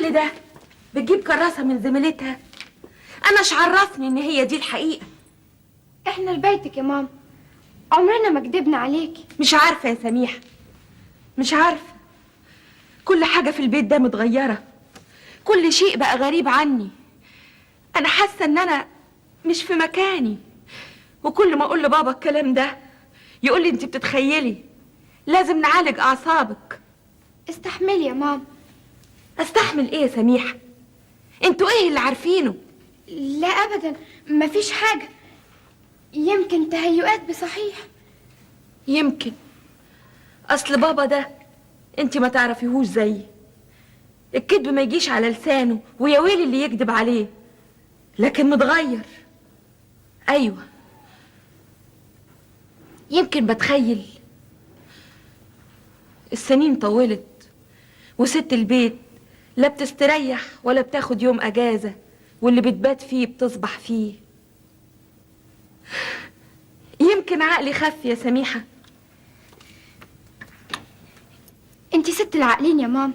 كل ده بتجيب كراسة من زميلتها؟ أنا إيش عرفني إن هي دي الحقيقة؟ احنا لبيتك يا ماما، عمرنا ما كدبنا عليكي. مش عارفة يا سميحة، مش عارفة. كل حاجة في البيت ده متغيرة، كل شيء بقى غريب عني. أنا حاسة إن أنا مش في مكاني، وكل ما أقول لبابا الكلام ده يقول لي أنت بتتخيلي، لازم نعالج أعصابك. استحملي يا ماما. أستحمل إيه يا سميحة؟ أنتوا إيه اللي عارفينه؟ لا أبدا، مفيش حاجة، يمكن تهيؤات بصحيح. يمكن. أصل بابا ده أنت ما تعرفيهوش زيي، الكذب ما يجيش على لسانه، ويا ويلي اللي يكذب عليه، لكن متغير. أيوة، يمكن بتخيل. السنين طولت وست البيت لا بتستريح ولا بتاخد يوم أجازة، واللي بتبات فيه بتصبح فيه. يمكن عقلي خف يا سميحة. انتي ست العقلين يا ماما،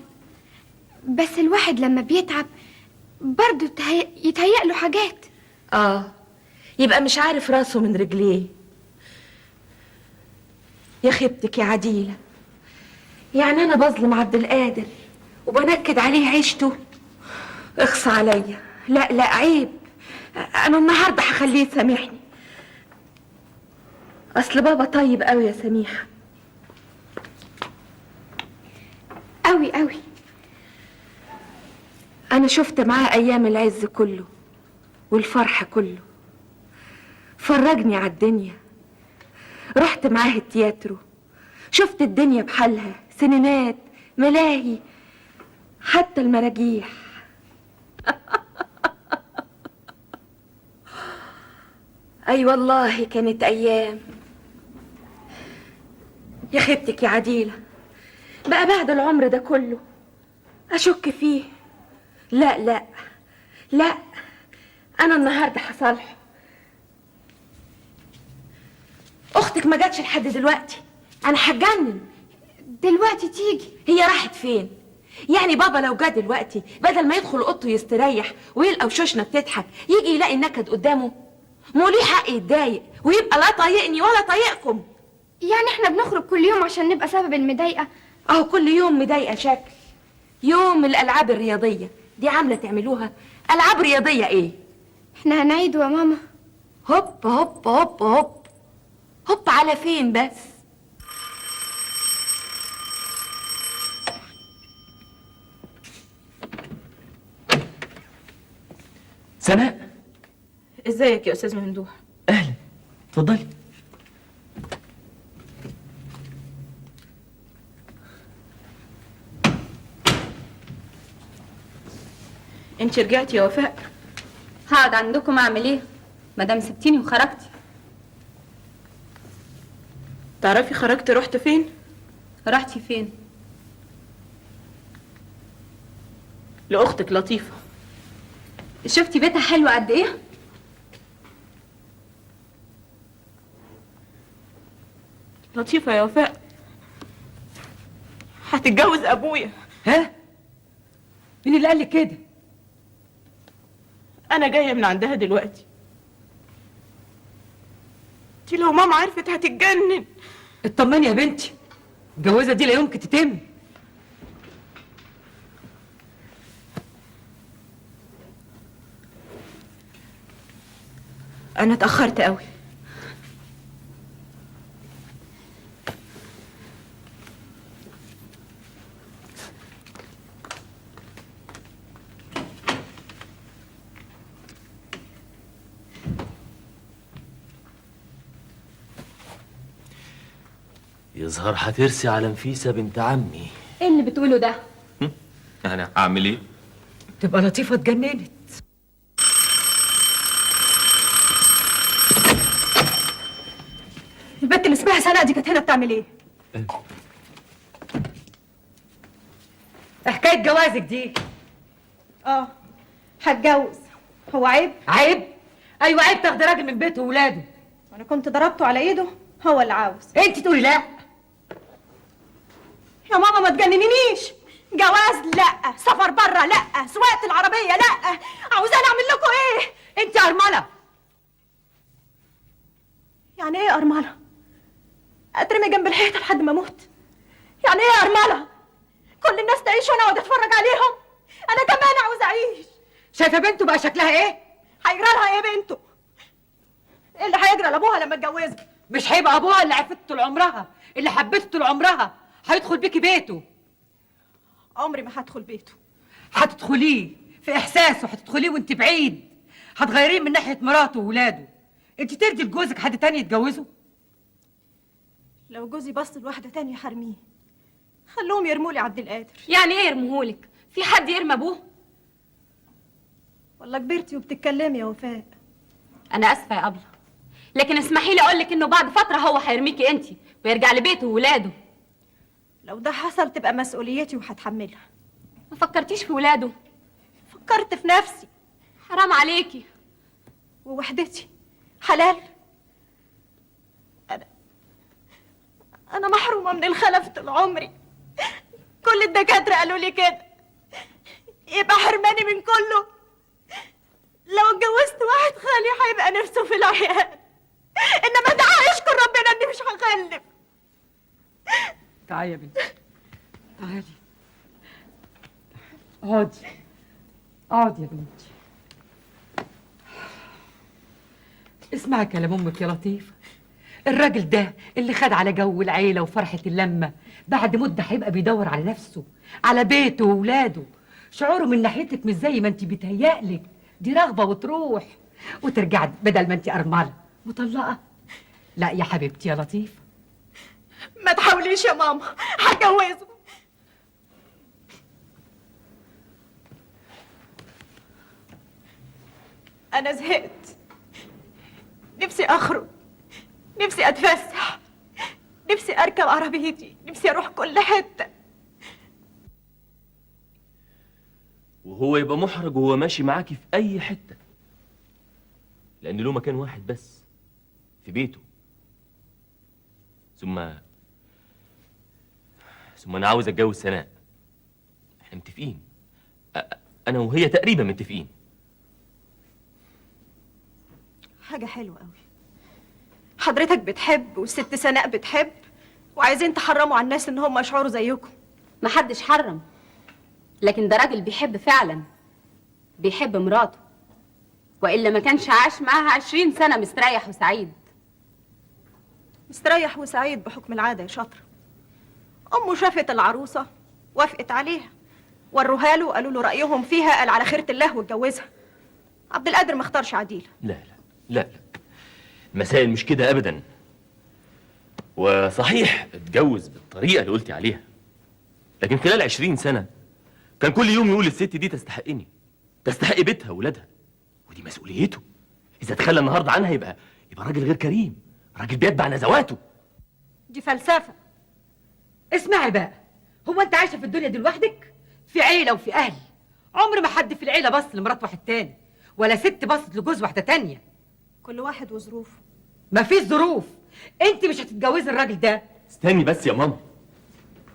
بس الواحد لما بيتعب برضه يتهيأ له حاجات. يبقى مش عارف راسه من رجليه. يا خيبتك يا عديلة، يعني أنا بظلم عبد القادر وبنكد عليه عيشته؟ اخصى عليا. لا لا، عيب. أنا النهاردة هخليه يسامحني. أصل بابا طيب قوي يا سميحة، قوي قوي. أنا شفت معاه أيام العز كله والفرح كله، فرجني على الدنيا. رحت معاه التياترو، شفت الدنيا بحالها، سينمات، ملاهي، حتى المراجيح. أي والله كانت أيام. يا خيبتك يا عديلة، بقى بعد العمر ده كله أشك فيه؟ لا لا لا، أنا النهاردة هصالحه. أختك ما جاتش لحد دلوقتي، أنا هتجنن. دلوقتي تيجي؟ هي راحت فين؟ يعني بابا لو جه دلوقتي بدل ما يدخل اوضته يستريح ويلقى وشوشنا بتضحك يجي يلاقي النكد قدامه؟ مو ليه حق يتضايق ويبقى لا طايقني ولا طايقكم؟ يعني احنا بنخرج كل يوم عشان نبقى سبب المضايقه؟ اهو كل يوم مضايقه شكل. يوم الالعاب الرياضيه دي عامله تعملوها العاب رياضيه ايه؟ احنا هنعيده يا ماما. هوب هوب هوب هوب هوب، على فين بس؟ سناء، ازيك يا استاذ ممدوح؟ اهلا، اتفضلي. انت رجعتي يا وفاء؟ هقعد عندكم اعمل ايه مادام سبتيني وخرجتي؟ تعرفي خرجتي رحت فين؟ رحتي فين؟ لاختك لطيفه. شفتي بيتها حلو قد ايه؟ لطيفه يا وفاء هتتجوز ابويا. ها؟ مين اللي قال لك كده؟ انا جايه من عندها دلوقتي. انت لو ماما عرفت هتتجنن. اطمني يا بنتي، الجوازه دي لا يمكن تتم. انا اتاخرت قوي. يظهر هترسي على نفيسة بنت عمي. ايه اللي بتقوله ده؟ انا هعمل ايه؟ تبقى لطيفه اتجننت. البنت اللي اسمها سناء دي كانت هنا بتعمل ايه؟ حكايه جوازك دي؟ هتجوز. هو عيب؟ عيب؟ ايوه عيب تاخدي راجل من بيته وولاده. انا كنت ضربته على ايده، هو اللي عاوز. انت تقولي لا؟ يا ماما ما تجننينيش. جواز لا، سفر بره لا، سواقة العربية لا. عاوزاني اعمل لكم ايه؟ انت ارمله. يعني ايه ارملة؟ اترمي جنب الحيطة لحد ما اموت؟ يعني ايه ارملة؟ كل الناس تعيش وانا اقعد اتفرج عليهم؟ انا كمان عاوز اعيش. شايفه بنته بقى شكلها ايه؟ هيجرى لها ايه بنته؟ ايه اللي هيجرى لابوها لما اتجوزها؟ مش هيبقى ابوها اللي عرفته طول عمرها، اللي حبته طول عمرها، هيدخل بيكي بيته. عمري ما هدخل بيته. هتدخليه في احساسه، هتدخليه وانت بعيد، هتغيريه من ناحيه مراته وولاده. انت ترضي لجوزك حد تاني يتجوزه؟ لو جوزي بص لواحدة تانية حرميه. خلوهم يرمولي عبد القادر. يعني ايه يرميهولك؟ في حد يرمي ابوه؟ والله كبرتي وبتتكلمي يا وفاء. انا اسفه يا ابله، لكن اسمحي لي اقول لك انه بعد فتره هو هيرميكي انت ويرجع لبيته وولاده. لو ده حصل تبقى مسؤوليتي وهتحملها. ما فكرتيش في ولاده؟ فكرت في نفسي حرام عليكي. ووحدتي. حلال. أنا محرومة من الخلف طول عمري. كل الدكاترة قالوا لي كده. يبقى حرماني من كله. لو اتجوزت واحد خالي هيبقى نفسه في العيال، إنما ده هيشكر ربنا إني مش هخلف. تعالي يا بنتي، تعالي اقعدي، اقعدي يا بنتي. اسمعي كلام امك يا لطيفه. الراجل ده اللي خد على جو العيله وفرحه اللمه، بعد مده هيبقى بيدور على نفسه، على بيته وولاده. شعوره من ناحيتك مش زي ما انت بيتهيألك، دي رغبه وتروح وترجع بدل ما انت ارمله مطلقه. لا يا حبيبتي يا لطيفه. ما تحاوليش يا ماما، هتجوزه. أنا زهقت. نفسي أخرج، نفسي أتفسح، نفسي أركب عربيتي، نفسي أروح كل حتة. وهو يبقى محرج وهو ماشي معاكي في اي حته، لان له مكان واحد بس في بيته. ثم انا عاوز اتجوز سناء. احنا متفقين، انا وهي تقريبا متفقين. حاجة حلوة قوي. حضرتك بتحب والست سناء بتحب، وعايزين تحرموا على الناس ان هم يشعروا زيكم. محدش حرم، لكن ده راجل بيحب فعلا، بيحب مراته، والا ما كانش عاش معاها 20 سنه مستريح وسعيد. مستريح وسعيد بحكم العادة يا شاطرة. أمه شافت العروسة وافقت عليها، وروها له وقالوا له رأيهم فيها، قال على خيرة الله واتجوزها. عبد القادر ما اختارش عديلة. لا لا لا لا، المسائل مش كده ابدا. وصحيح اتجوز بالطريقه اللي قلتي عليها، لكن خلال 20 سنه كان كل يوم يقول الست دي تستحقني، تستحق بيتها وولادها، ودي مسؤوليته. اذا تخلى النهارده عنها يبقى راجل غير كريم، راجل بيتبع نزواته. دي فلسفة. اسمعي بقى، هو انت عايشه في الدنيا دي لوحدك؟ في عيله وفي اهل. عمر ما حد في العيله بص لمرات واحد تاني، ولا ست بصت لجوز واحده تانيه. كل واحد وظروفه. مفيش ظروف. انت مش هتتجوزي الراجل ده. استني بس يا ماما،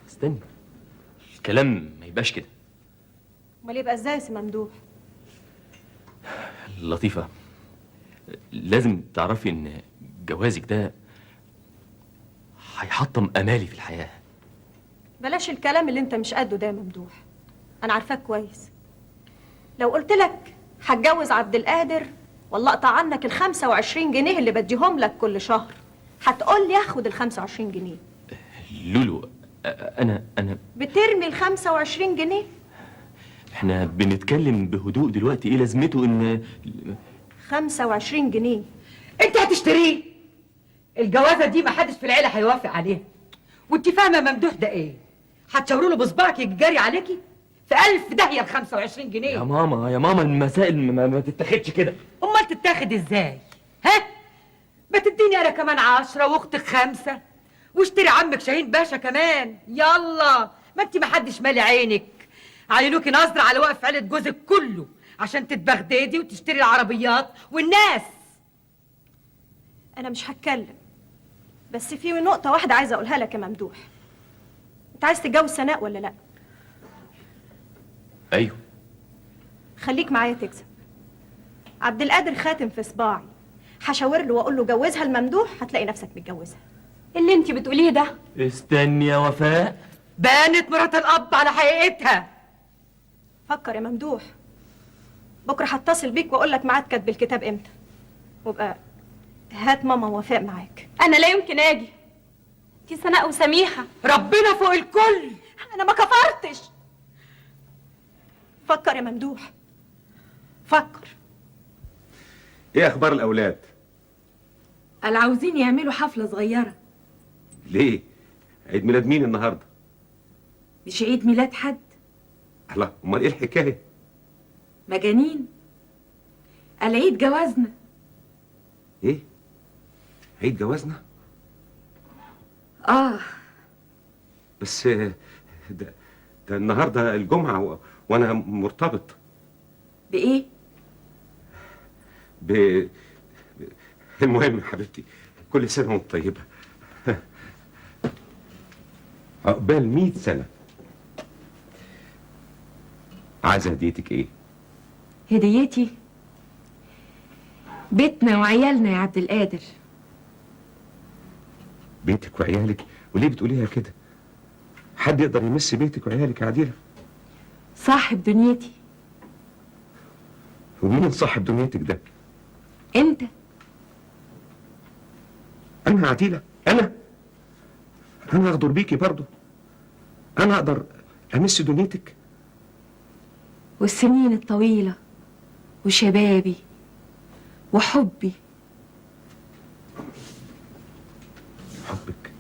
استني، الكلام ما يبقاش كده. امال يبقى ازاي يا سي ممدوح؟ لطيفه، لازم تعرفي ان جوازك ده هيحطم امالي في الحياه. بلاش الكلام اللي انت مش قده ده يا ممدوح. انا عارفاك كويس. لو قلت لك هتجوز عبد القادر والله اقطع عنك ال 25 جنيه اللي بديهم لك كل شهر، هتقول لي اخد ال 25 جنيه. لولو، انا بترمي ال 25 جنيه؟ احنا بنتكلم بهدوء دلوقتي، ايه لازمته ان 25 جنيه انت هتشتريه. الجوازه دي محدش في العيله هيوافق عليها. وانت فاهمه ممدوح ده ايه؟ هتشاوروا له بصبعك يجي جاري عليكي؟ في 1000 داهيه ال 25 جنيه. يا ماما المسائل ما تتاخدش كده. امال تتاخد ازاي؟ ها؟ ما تديني انا كمان 10 واختك 5 واشتري عمك شاهين باشا كمان. يلا، ما انت محدش مالي عينك. عينوكي نظره على وقف عيله جوزك كله عشان تتبغدادي وتشتري العربيات والناس. انا مش هتكلم، بس في نقطة واحدة عايزة اقولها لك يا ممدوح. انت عايز تتجوز سناء ولا لا؟ ايوه. خليك معايا تكسب. عبد القادر خاتم في صباعي، هشاور له واقول له جوزها الممدوح، هتلاقي نفسك متجوزها. اللي انت بتقوليه ده استني يا وفاء. بانت مرات الاب على حقيقتها. فكر يا ممدوح، بكره هتصل بيك واقول لك ميعاد كتب الكتاب امتى، وابقى هات ماما وفاء معاك. انا لا يمكن اجي، دي سناء وسميحه. ربنا فوق الكل. انا ما كفرتش. فكر يا ممدوح، فكر. ايه اخبار الاولاد؟ قال عاوزين يعملوا حفلة صغيرة. ليه؟ عيد ميلاد مين النهارده؟ مش عيد ميلاد حد. الله، امال ايه الحكايه؟ مجانين. قال عيد جوازنا. ايه؟ عيد جوازنا؟ بس ده النهارده الجمعه وانا مرتبط. بإيه؟ ب... المهم يا حبيبتي، كل سنه وانت طيبه. عقبال 100 سنه. عايزه هديتك ايه؟ هديتي بيتنا وعيالنا يا عبد القادر. بيتك وعيالك؟ وليه بتقوليها كده؟ حد يقدر يمس بيتك وعيالك يا عديله؟ صاحب دنيتي. ومين صاحب دنيتك ده؟ انت. انا عديله؟ انا اغدر بيكي برضو؟ انا اقدر امس دنيتك؟ والسنين الطويلة وشبابي وحبي. حبك؟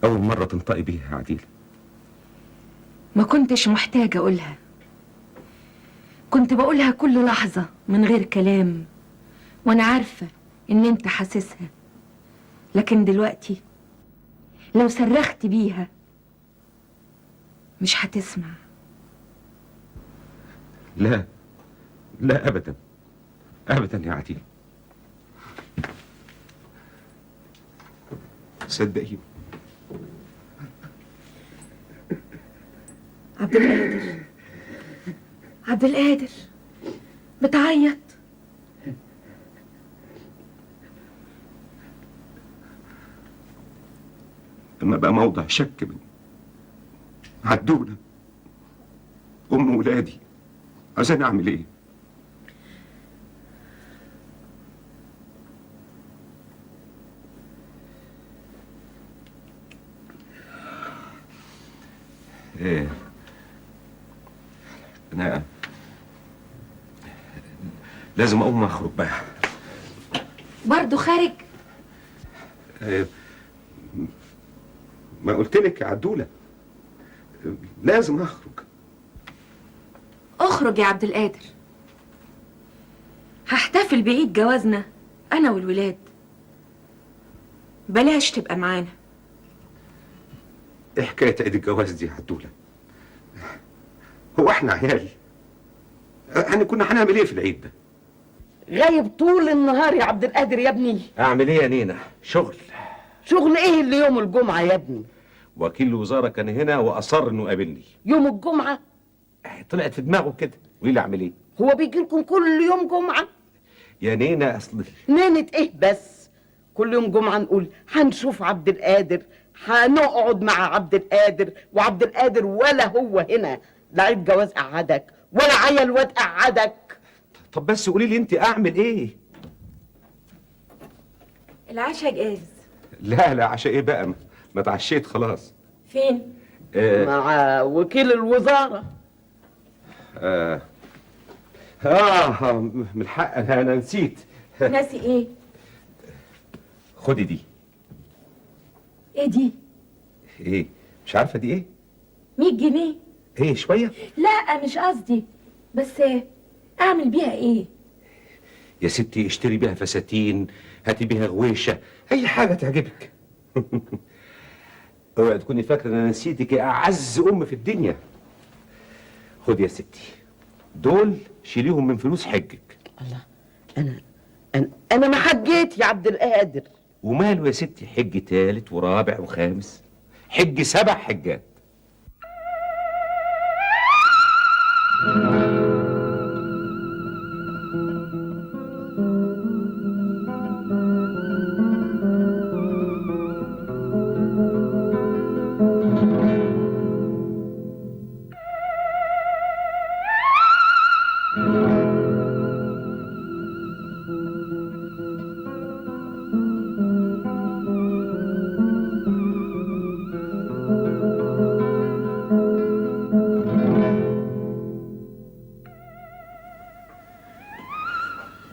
اول مره تنطقي بيها يا عديله. ما كنتش محتاجة أقولها، كنت بقولها كل لحظة من غير كلام، وأنا عارفة إن أنت حاسسها. لكن دلوقتي لو صرخت بيها مش هتسمع. لا لا ابدا ابدا يا عديله، صدقيني. عبد القادر، عبد القادر، بتعيط؟ لما بقى موضع شك من عدولة ام ولادي، عايزاني اعمل ايه؟ ايه، انا لازم اقوم اخرج بقى. برضو خارج؟ ما قلت لك يا عدولة لازم اخرج. اخرج يا عبد القادر. هحتفل بعيد جوازنا انا والولاد، بلاش تبقى معانا. ايه حكاية عيد الجواز دي يا عدولة؟ هو احنا عيال؟ يعني كنا هنعمل ايه في العيد ده؟ غايب طول النهار يا عبد القادر يا ابني. اعمل ايه يا نينا؟ شغل. شغل ايه اللي يوم الجمعة يا ابني؟ وكيل الوزارة كان هنا واصر انه يقابلني. يوم الجمعة؟ طلعت في دماغه كده. قولي لي اعمل ايه؟ هو بيجي لكم كل يوم جمعة؟ يا نينا اصل نينة ايه بس؟ كل يوم جمعة نقول هنشوف عبد القادر، هنقعد مع عبد القادر، وعبد القادر ولا هو هنا، لا عيد جواز قعدك ولا عيل واد قعدك. طب بس قولي لي انت اعمل ايه؟ العشاء جاهز. لا عشان ايه بقى؟ ما اتعشيت خلاص. فين؟ مع وكيل الوزارة. من الحق انا نسيت. ناسي ايه؟ خدي دي. ايه دي؟ ايه؟ مش عارفة دي ايه؟ 100 جنيه. ايه شوية؟ لا مش قصدي، بس اعمل بيها ايه؟ يا ستي اشتري بيها فساتين، هاتي بيها غويشة، اي حاجة تعجبك. اوعي تكوني فاكرة ان انا نسيتك يا اعز ام في الدنيا. خدي يا ستي، دول شيليهم من فلوس حجك. الله، انا ما حجيت يا عبد القادر. وماله يا ستي، حج تالت ورابع وخامس، حج 7 حجات.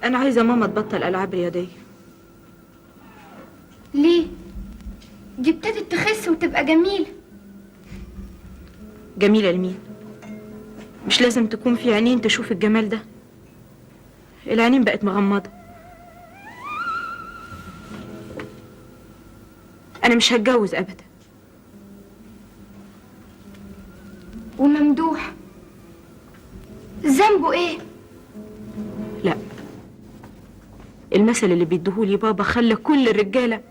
انا عايزه ماما تبطل العاب رياضيه. ليه؟ دي ابتدت تخس وتبقى جميلة. جميله لمين؟ مش لازم تكون في عينين تشوف الجمال ده. العينين بقت مغمضه. انا مش هتجوز ابدا. وممدوح ذنبه ايه؟ لا، المثل اللي بيديهولي بابا خلى كل الرجاله،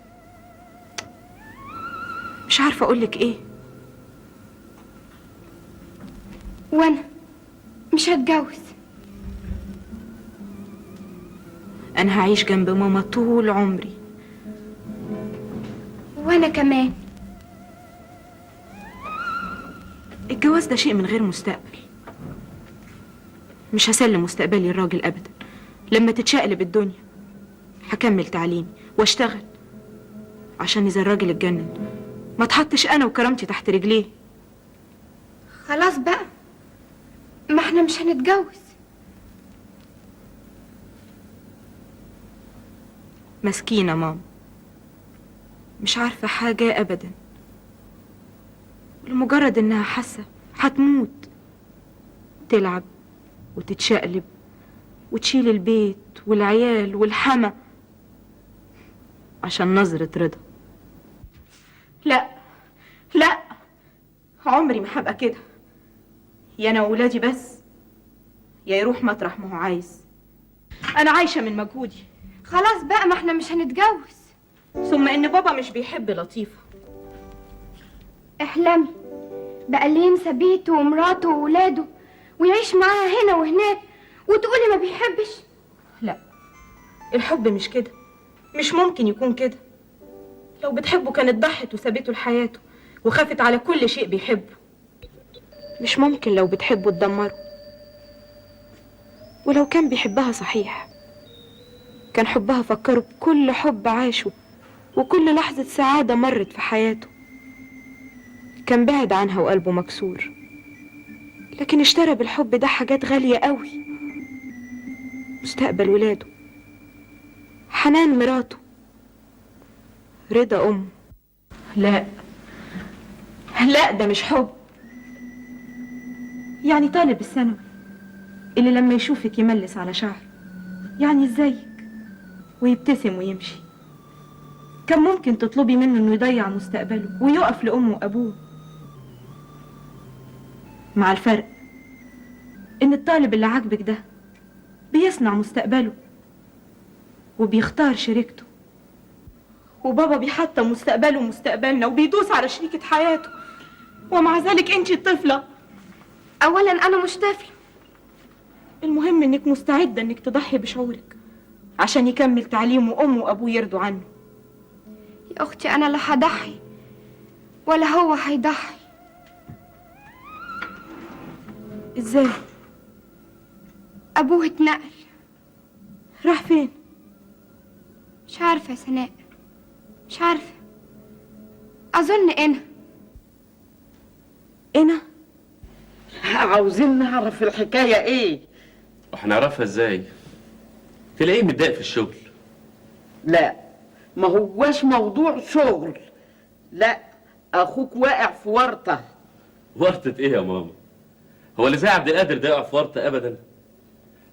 مش عارفه اقولك ايه. وانا مش هتجوز. انا هعيش جنب ماما طول عمري. وانا كمان. الجواز ده شيء من غير مستقبل. مش هسلم مستقبلي الراجل ابدا. لما تتشقلب الدنيا هكمل تعليمي واشتغل، عشان اذا الراجل اتجنن ما تحطش انا وكرامتي تحت رجليه. خلاص بقى، ما احنا مش هنتجوز. مسكينه ماما، مش عارفه حاجه ابدا. لمجرد انها حاسه هتموت تلعب وتتشقلب وتشيل البيت والعيال والحما عشان نظرة رضا. لا لا، عمري ما هبقى كده. يا انا وولادي بس، يا يروح مطرح ما هو عايز. انا عايشه من مجهودي. خلاص بقى، ما احنا مش هنتجوز. ثم ان بابا مش بيحب لطيفه. احلمي بقى اللي ينسى بيته ومراته وولاده ويعيش معاها هنا وهناك وتقولي ما بيحبش. لا، الحب مش كده، مش ممكن يكون كده. لو بتحبه كانت ضحت وسابته لحياته وخافت على كل شيء بيحبه. مش ممكن لو بتحبه تدمره. ولو كان بيحبها صحيح كان حبها فكره بكل حب عاشه وكل لحظة سعادة مرت في حياته. كان بعد عنها وقلبه مكسور، لكن اشترى بالحب ده حاجات غالية قوي. مستقبل ولاده، حنان مراته، رضا أمه. لا لا، ده مش حب. يعني طالب الثانوي اللي لما يشوفك يملس على شعره، يعني ازيك، ويبتسم ويمشي. كان ممكن تطلبي منه انه يضيع مستقبله ويقف لأمه وأبوه، مع الفرق ان الطالب اللي عاجبك ده بيصنع مستقبله وبيختار شريكته، وبابا بيحطم مستقبله ومستقبلنا وبيدوس على شريكة حياته، ومع ذلك انتي الطفلة. اولا انا مش طفلة. المهم انك مستعدة انك تضحي بشعورك عشان يكمل تعليمه وامه وابوه يرضوا عنه. يا اختي انا لا هضحي ولا هو هيضحي. ازاي؟ ابوه اتنقل. راح فين؟ مش عارفة يا سناء، مش عارفة. اظن انا عاوزين نعرف الحكاية ايه. وهنعرفها ازاي؟ تلاقيه متضايق في الشغل. لا، ما هواش موضوع شغل. لا، اخوك واقع في ورطة. ورطة ايه يا ماما؟ هو اللي زي عبد القادر ده يقع في ورطة ابدا؟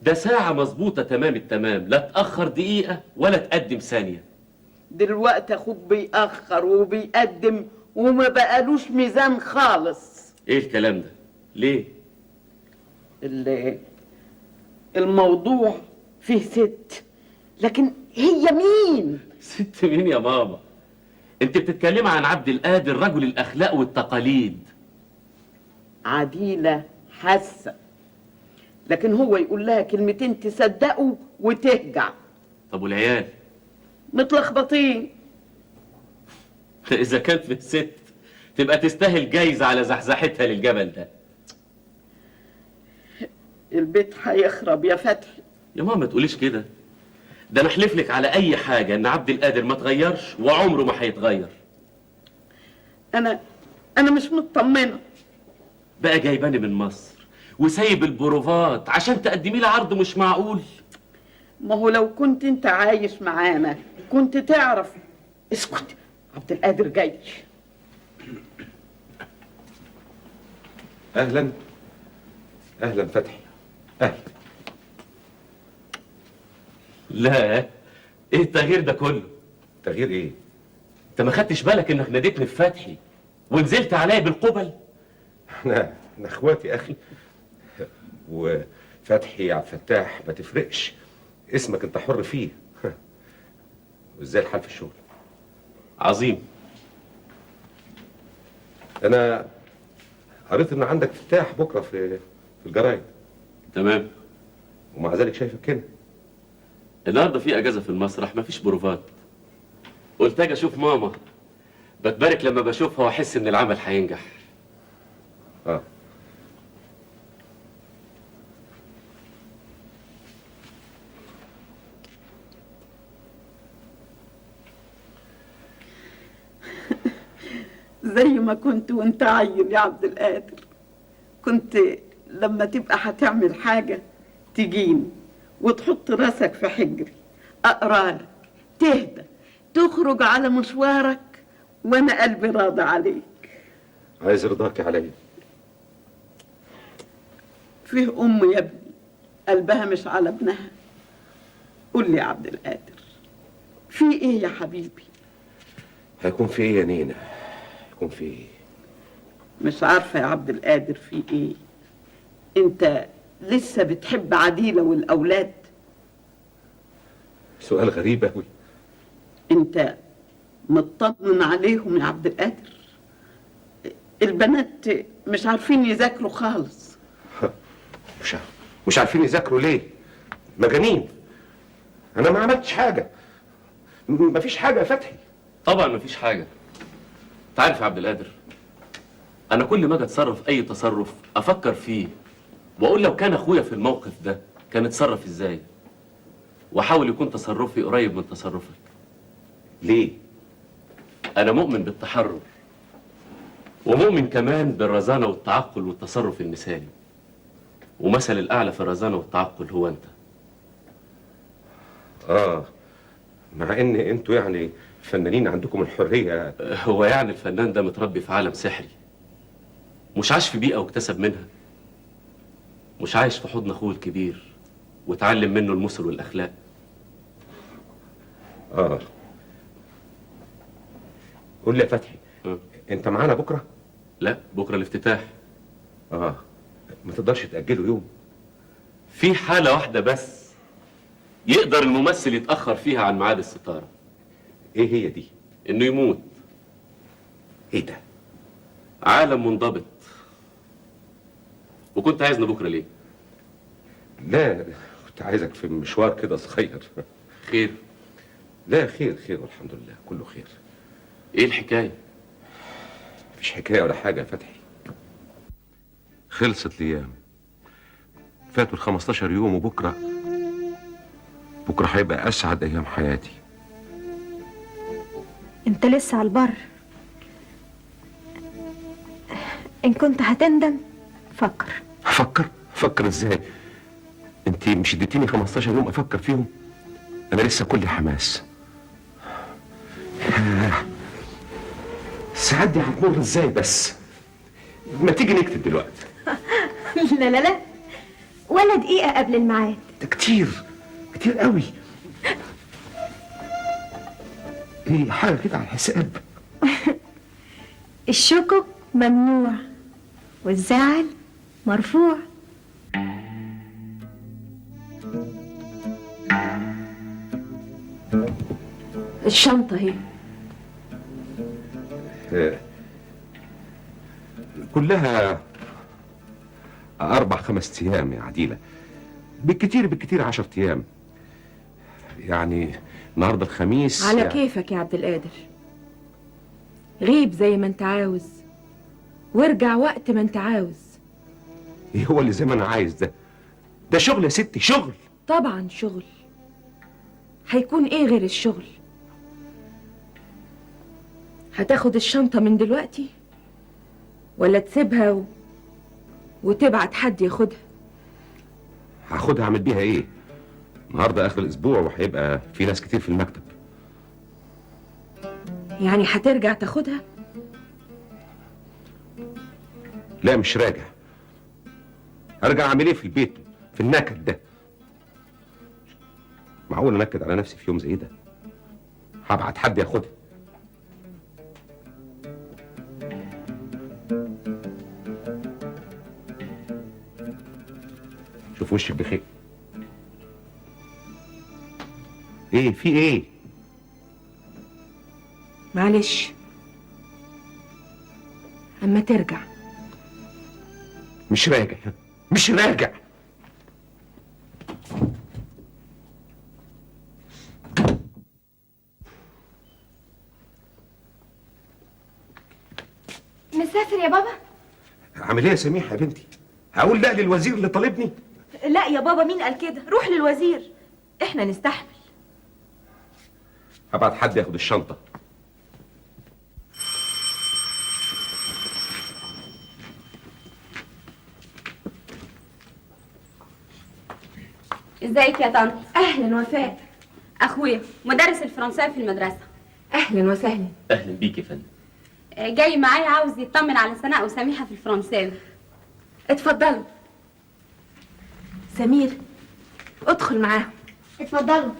ده ساعة مظبوطة تمام التمام، لا تأخر دقيقة ولا تقدم ثانية. دلوقتي اخوك بيأخر وبيقدم وما بقالوش ميزان خالص. ايه الكلام ده؟ ليه؟ الموضوع فيه ست، لكن هي مين؟ ست مين يا ماما؟ انت بتتكلمي عن عبد القادر رجل الاخلاق والتقاليد. عديلة حاسة، لكن هو يقول لها كلمتين تصدقوا وتهجع. طب والعيال؟ متلخبطين. اذا كانت في ست تبقى تستاهل جايزة على زحزحتها للجبل ده. البيت هيخرب يا فتحي. يا ماما ما تقوليش كده، ده انا احلف لك على اي حاجة ان عبد القادر ما تغيرش وعمره ما هيتغير. انا مش مطمنة. بقى جايباني من مصر وسايب البروفات عشان تقدمي لي عرض مش معقول. ما هو لو كنت انت عايش معانا كنت تعرف. اسكت، عبد القادر جاي. اهلا اهلا فتحي، اهلا. لا، ايه التغيير ده كله؟ تغيير ايه؟ انت ما خدتش بالك انك ناديتني في فتحي ونزلت عليا بالقبل؟ احنا اخواتي يا اخي، وفتحي عبد الفتاح ما تفرقش، اسمك انت حر فيه. وازاي الحال في الشغل؟ عظيم. انا قريت ان عندك افتتاح بكره في الجرايد. تمام. ومع ذلك شايفك هنا. النهارده في اجازه في المسرح، مفيش بروفات. قلت اجي اشوف ماما، بتبارك لما بشوفها واحس ان العمل هينجح. اه زي ما كنت وانت عيل يا عبد القادر، كنت لما تبقى هتعمل حاجة تجيني وتحط راسك في حجري، أقرالك، تهدى، تخرج على مشوارك وانا قلبي راضي عليك. عايز رضاك عليا. فيه ام يا ابني قلبها مش على ابنها. قول لي يا عبد القادر، في ايه يا حبيبي؟ هيكون في ايه يا نينا؟ هيكون في ايه؟ مش عارفة يا عبد القادر في ايه. انت لسه بتحب عديلة والاولاد؟ سؤال غريب اوي. انت مطمن عليهم يا عبد القادر؟ البنات مش عارفين يذاكروا خالص. مش عارفين يذاكروا ليه؟ مجانين. انا ما عملتش حاجه. مفيش حاجه يا فتحي. طبعا مفيش حاجه. انت عارف يا عبد القادر، انا كل ما اجي اتصرف اي تصرف افكر فيه واقول لو كان اخويا في الموقف ده كان اتصرف ازاي، واحاول يكون تصرفي قريب من تصرفك. ليه؟ انا مؤمن بالتحرر، ومؤمن كمان بالرزانه والتعقل والتصرف المثالي، ومثل الاعلى في الرزانه والتعقل هو انت. مع ان انتوا يعني فنانين عندكم الحريه. هو يعني الفنان ده متربي في عالم سحري، مش عايش في بيئه واكتسب منها، مش عايش في حضن اخوه الكبير وتعلم منه المثل والاخلاق. قول لي يا فتحي، انت معانا بكره؟ لا، بكره الافتتاح. ما تقدرش تاجله يوم؟ في حاله واحده بس يقدر الممثل يتاخر فيها عن ميعاد الستاره. ايه هي دي؟ انه يموت. ايه ده؟ عالم منضبط. وكنت عايزنا بكره ليه؟ لا، كنت عايزك في مشوار كده صغير. خير؟ لا، خير خير والحمد لله، كله خير. ايه الحكايه؟ مفيش حكايه ولا حاجه يا فتحي. خلصت الايام، فاتوا ال15 يوم، وبكره هيبقى اسعد ايام حياتي. انت لسه على البر. ان كنت هتندم فكر. افكر ازاي؟ انت مش اديتيني 15 يوم افكر فيهم؟ انا لسه كلي حماس. الساعات دي هتمر ازاي بس؟ ما تيجي نكتب دلوقتي. لا لا لا، ولا دقيقة قبل الميعاد. ده كتير قوي. ايه، حاجه كده على الحساب. الشكك ممنوع والزعل مرفوع. الشنطة اهي. كلها 4-5 ايام يا عديلة، بالكتير 10 ايام. يعني النهارده الخميس. على يعني كيفك يا عبد القادر، غيب زي ما انت عاوز وارجع وقت ما انت عاوز. ايه هو اللي زي ما انا عايز ده شغل يا ستي، شغل. طبعا شغل، هيكون ايه غير الشغل؟ هتاخد الشنطة من دلوقتي ولا تسيبها وتبعت حد ياخدها؟ هاخدها اعمل بيها ايه؟ النهارده اخر الاسبوع وهيبقى في ناس كتير في المكتب. يعني هترجع تاخدها؟ لا مش راجع. ارجع اعمل ايه في البيت في النكد ده؟ معقول انكد على نفسي في يوم زي ده؟ هبعت حد ياخدها. شوف وشك بخير. ايه في ايه؟ معلش، اما ترجع. مش راجع مش راجع. مسافر يا بابا؟ عامل ايه يا سميحه يا بنتي؟ هقول لا للوزير اللي طالبني؟ لا يا بابا، مين قال كده؟ روح للوزير، احنا نستحمل. هبعت حد ياخد الشنطه. ازيك يا طنط؟ اهلا وفاء. اخويا مدرس الفرنساوي في المدرسه. اهلا وسهلا. اهلا بيك يا فندم. جاي معايا عاوز يطمن على سناء وسميحه في الفرنساوي. اتفضلوا. سمير، ادخل معاهم. اتفضلوا.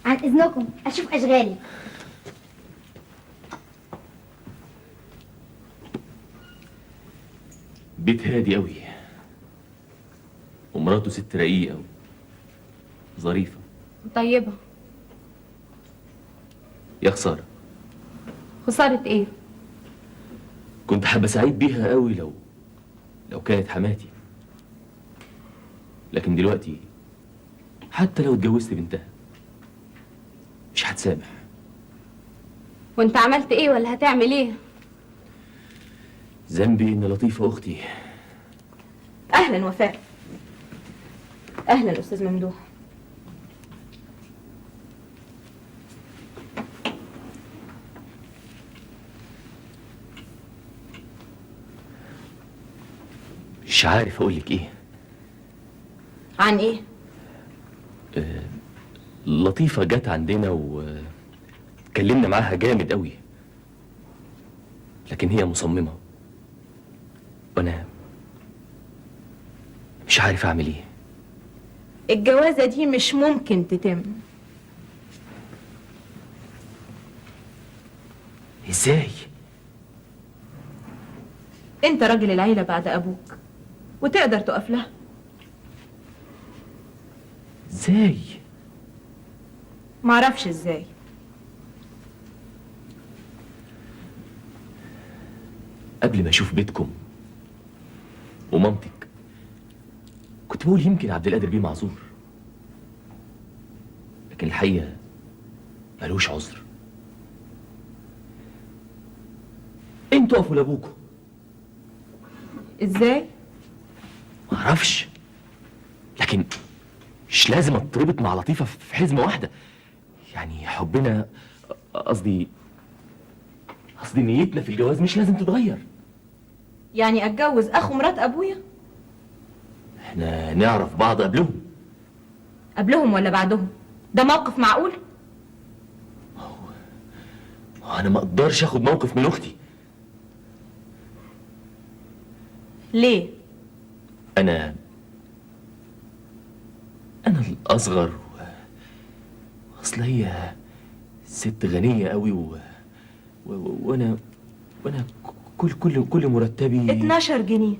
عن إذنكم أشوف أشغالي. بيت هادي قوي ومراته ست رقيقه وظريفه. طيبه. يا خساره، خساره ايه؟ كنت حابه سعيد بيها قوي لو كانت حماتي، لكن دلوقتي حتى لو اتجوزت بنتها مش هتسامح. وانت عملت ايه ولا هتعمل ايه؟ ذنبي ان لطيفه اختي. اهلا وفاء. اهلا استاذ ممدوح. مش عارف اقولك ايه. عن ايه؟ لطيفه جت عندنا واتكلمنا معاها جامد قوي، لكن هي مصممه وانا مش عارف اعمل ايه. الجوازة دي مش ممكن تتم. ازاي؟ انت راجل العيلة بعد ابوك وتقدر تقف لها. ازاي؟ معرفش ازاي. قبل ما اشوف بيتكم ومامتك كنت بقول يمكن عبد القادر بيه معذور، لكن الحقيقه ملوش عذر. انتوا اقفوا لابوكوا. ازاي؟ معرفش، لكن مش لازم اتربط مع لطيفه في حزمه واحده. يعني حبنا، قصدي نيتنا في الجواز مش لازم تتغير. يعني اتجوز اخو مرات ابويا؟ احنا نعرف بعض قبلهم. قبلهم ولا بعدهم؟ ده موقف معقول؟ انا ما اقدرش اخد موقف من اختي. ليه؟ انا الاصغر اصل هي ست غنيه قوي وانا كل مرتبي 12 جنيه،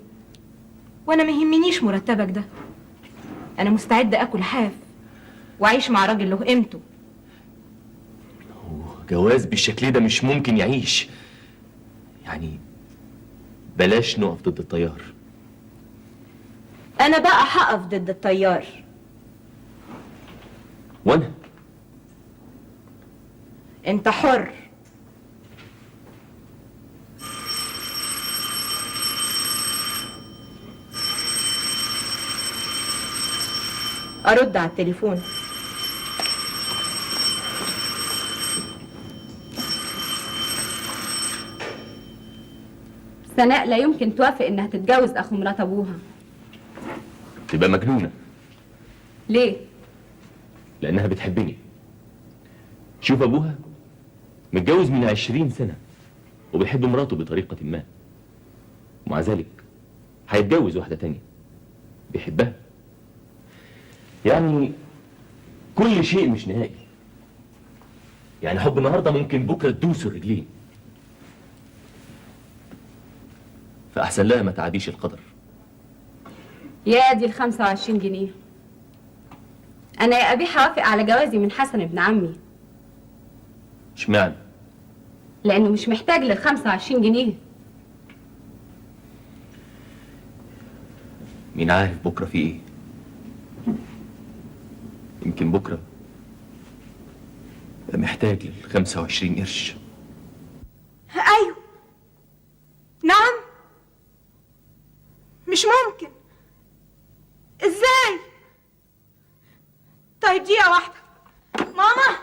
وانا ما يهمنيش مرتبك ده. انا مستعده اكل حاف واعيش مع راجل له قيمته. جواز بالشكل ده مش ممكن يعيش. يعني بلاش نقف ضد التيار. انا بقى هقف ضد التيار. وانا انت حر. ارد على التليفون. سناء لا يمكن توافق انها تتجوز اخو مرات ابوها. تبقى مجنونة. ليه؟ لأنها بتحبني. شوف أبوها متجوز من 20 سنة وبيحب مراته بطريقة ما، ومع ذلك هيتجوز واحدة تانية بيحبها. يعني كل شيء مش نهائي. يعني حب النهارده ممكن بكره تدوس الرجلين. فأحسن لها ما تعاديش القدر. يا دي ال25 جنيه. انا يا ابي هوافق على جوازي من حسن ابن عمي. اشمعنى؟ لانه مش محتاج لل25 جنيه. مين عارف بكره في ايه؟ يمكن بكره يبقى محتاج لل25 قرش. ايوه. نعم. مش ممكن. ازاي؟ طيب دقيقة واحدة. ماما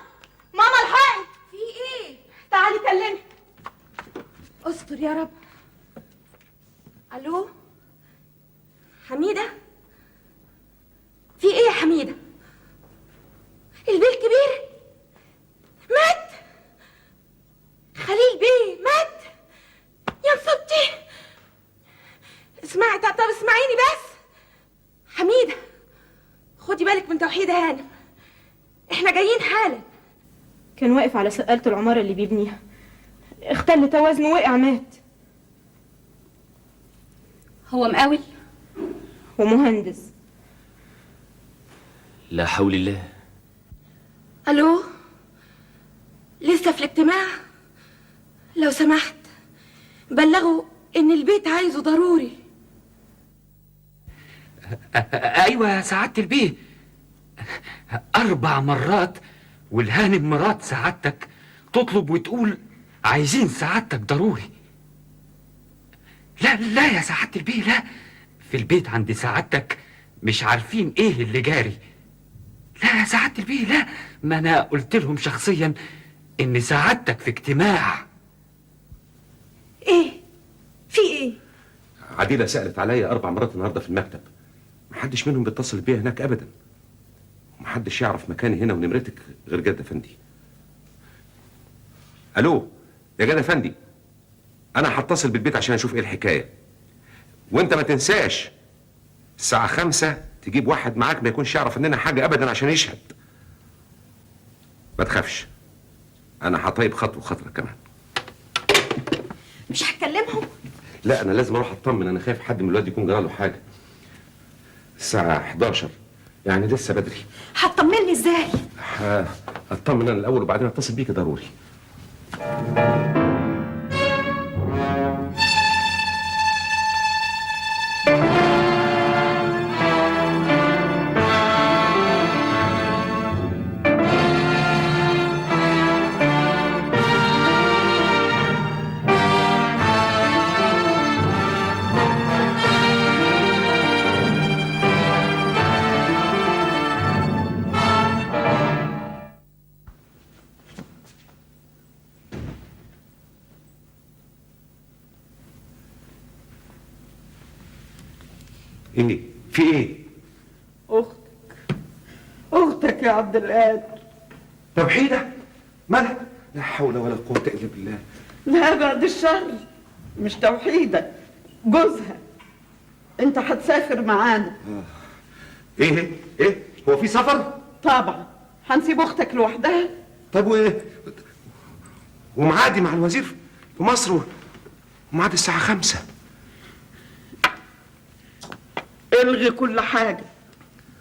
ماما الحقي. في ايه؟ تعالي كلمي. استر يا رب. الو حميدة؟ في ايه يا حميدة؟ البيه الكبير مات؟ خليل بيه مات؟ يا مصيبتي. اسمعي، طب اسمعيني بس. حميدة خدي بالك من توحيدة هانم، احنا جايين حالا. كان واقف على سقالة العمارة اللي بيبنيها، اختل توازنه وقع مات. هو مقاول ومهندس. لا حول الله. الو لسه في الاجتماع؟ لو سمحت بلغوا ان البيت عايزه ضروري. ايوه يا سعادة البيه، 4 مرات والهانم مرات سعادتك تطلب وتقول عايزين سعادتك ضروري. لا لا يا سعادة البيه، لا، في البيت عند سعادتك مش عارفين ايه اللي جاري. لا يا سعادة البيه، لا، ما انا قلت لهم شخصيا ان سعادتك في اجتماع. ايه؟ في ايه؟ عديلة سألت عليا 4 مرات النهارده في المكتب، محدش منهم بيتصل بيا هناك ابدا، ومحدش يعرف مكاني هنا ونمرتك غير جد افندي. الو يا جد افندي، انا هتصل بالبيت عشان اشوف ايه الحكايه، وانت ما تنساش الساعه 5 تجيب واحد معاك ما يكونش يعرف اننا حاجه ابدا عشان يشهد. ما تخافش، انا هطيب خطوه خطرك كمان. مش هتكلمهم؟ لا انا لازم اروح اطمن، انا خايف حد من الولاد يكون جراله حاجه. الساعه 11 يعني لسه بدري. هتطمني ازاي؟ اطمن انا الاول وبعدين اتصل بيك ضروري. ايه؟ في ايه؟ اختك يا عبد القادر. توحيدة؟ مالها؟ لا حول ولا قوة الا بالله. لا بعد الشر، مش توحيدة، جوزها. انت هتسافر معانا. ايه؟ هو في سفر؟ طبعا، هنسيب اختك لوحدها. طب ومعادي مع الوزير في مصر ومعاد الساعة 5. الغي كل حاجة،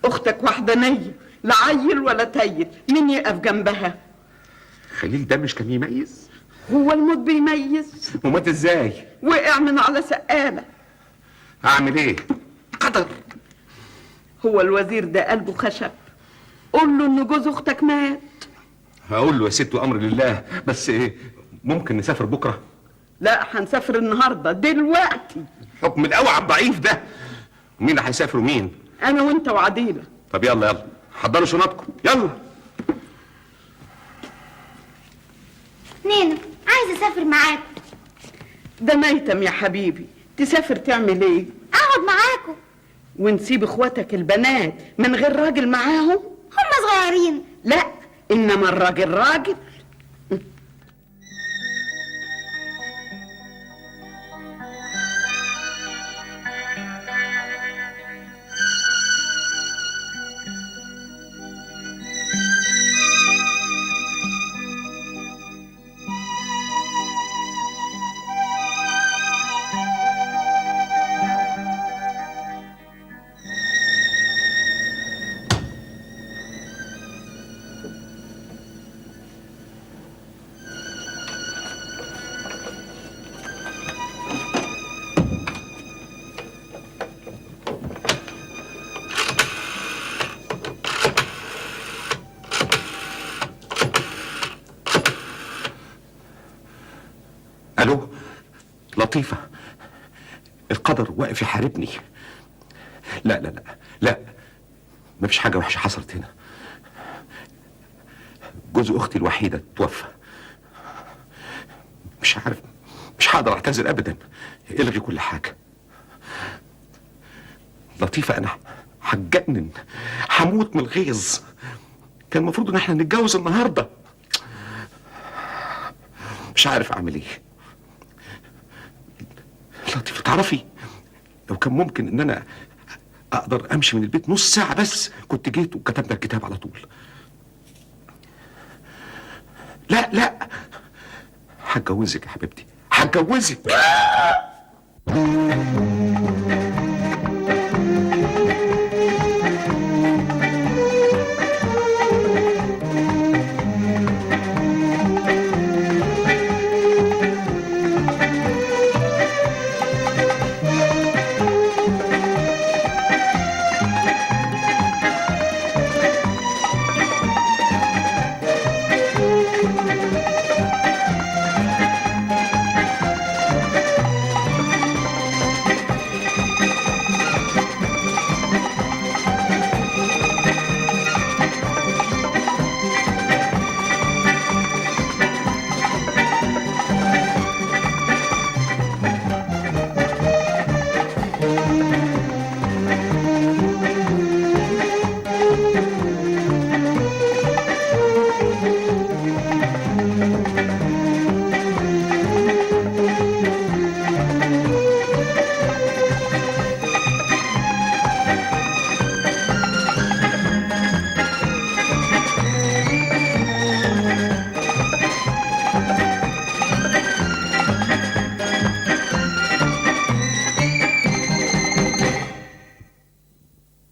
اختك وحدانية، لا عيل ولا تيل، مين يقف جنبها؟ خليل ده مش كان يميز؟ هو الموت بيميز؟ ومات ازاي؟ وقع من على سقالة. اعمل ايه؟ قدر. هو الوزير ده قلبه خشب، قول له ان جوز اختك مات. هقول له يا ست وامر لله، بس ايه، ممكن نسافر بكره؟ لا هنسافر النهارده دلوقتي. حكم الاوعى الضعيف ده. مين اللي هيسافر ومين؟ انا وانت وعديلة. طب يلا حضروا شنطكم يلا. نينا عايزه اسافر معاكم. ده ميتم يا حبيبي، تسافر تعمل ايه؟ اقعد معاكم. ونسيب اخواتك البنات من غير راجل معاهم؟ هم صغيرين. لا، انما الراجل راجل. الو لطيفة، القدر واقف يحاربني. لا لا لا لا، مفيش حاجة وحشة حصلت هنا. جوز اختي الوحيدة توفى. مش عارف، مش هقدر اعتذر ابدا. الغي كل حاجة. لطيفة انا هتجنن، هموت من الغيظ. كان المفروض ان احنا نتجوز النهارده. مش عارف اعمل ايه. لطيفة تعرفي، لو كان ممكن ان انا اقدر امشي من البيت نص ساعة بس كنت جيت وكتبنا الكتاب على طول. لا لا، هتجوزك يا حبيبتي، هتجوزك.